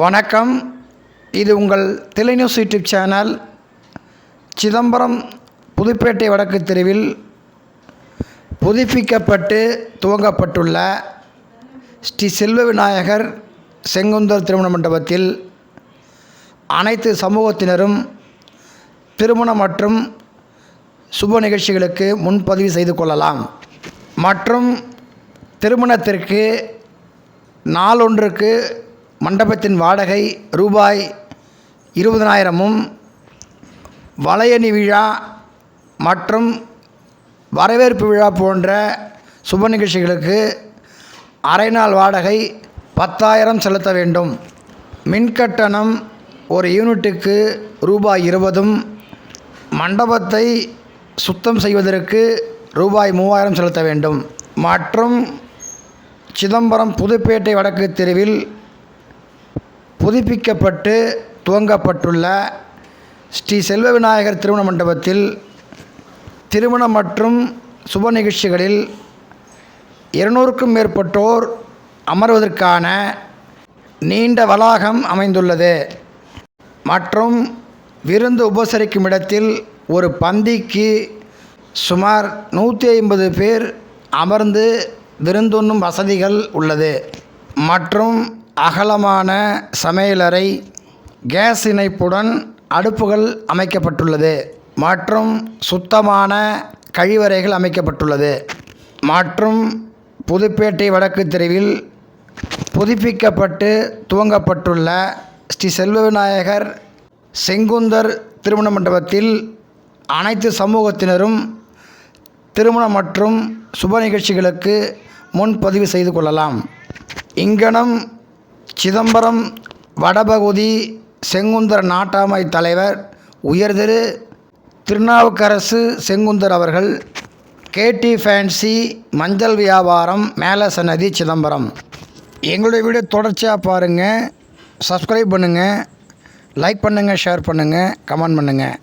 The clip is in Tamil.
வணக்கம். இது உங்கள் Thillai news YouTube channel. Chidambaram Pudupettai வடக்கு தெருவில் புதுப்பிக்கப்பட்டு துவங்கப்பட்டுள்ள ஸ்ரீ செல்வ விநாயகர் செங்குந்தர் திருமண மண்டபத்தில் அனைத்து சமூகத்தினரும் திருமணம் மற்றும் சுப நிகழ்ச்சிகளுக்கு முன்பதிவு செய்து கொள்ளலாம். மற்றும் திருமணத்திற்கு நாளொன்றுக்கு மண்டபத்தின் வாடகை ரூபாய் 20,000 வளையணி விழா மற்றும் வரவேற்பு விழா போன்ற சுப நிகழ்ச்சிகளுக்கு அரை நாள் வாடகை 10,000 செலுத்த வேண்டும். மின்கட்டணம் ஒரு யூனிட்டுக்கு ரூபாய் 20, மண்டபத்தை சுத்தம் செய்வதற்கு ரூபாய் 3,000 செலுத்த வேண்டும். மற்றும் சிதம்பரம் புதுப்பேட்டை வடக்கு தெருவில் புதுப்பிக்கப்பட்டு துவங்கப்பட்டுள்ள ஸ்ரீ செல்வ விநாயகர் திருமண மண்டபத்தில் திருமணம் மற்றும் சுப நிகழ்ச்சிகளில் 200க்கும் மேற்பட்டோர் அமர்வதற்கான நீண்ட வளாகம் அமைந்துள்ளது. மற்றும் விருந்து உபசரிக்கும் இடத்தில் ஒரு பந்திக்கு சுமார் 150 பேர் அமர்ந்து விருந்துண்ணும் வசதிகள் உள்ளது. மற்றும் அகலமான சமையலறை, கேஸ் இணைப்புடன் அடுப்புகள் அமைக்கப்பட்டுள்ளது. மற்றும் சுத்தமான கழிவறைகள் அமைக்கப்பட்டுள்ளது. மற்றும் புதுப்பேட்டை வடக்கு தெருவில் புதுப்பிக்கப்பட்டு துவங்கப்பட்டுள்ள ஸ்ரீ செல்வ விநாயகர் செங்குந்தர் திருமண மண்டபத்தில் அனைத்து சமூகத்தினரும் திருமணம் மற்றும் சுப நிகழ்ச்சிகளுக்கு முன்பதிவு செய்து கொள்ளலாம். இங்கனம் சிதம்பரம் வடபகுதி செங்குந்தர் நாட்டாமை தலைவர் உயர்திரு திருநாவுக்கரசு செங்குந்தர் அவர்கள், கேடி ஃபேன்சி மஞ்சள் வியாபாரம், மேல சன்னதி, சிதம்பரம். எங்களுடைய வீடியோ தொடர்ச்சியாக பாருங்கள். சப்ஸ்கிரைப் பண்ணுங்கள், லைக் பண்ணுங்கள், ஷேர் பண்ணுங்கள், கமெண்ட் பண்ணுங்கள்.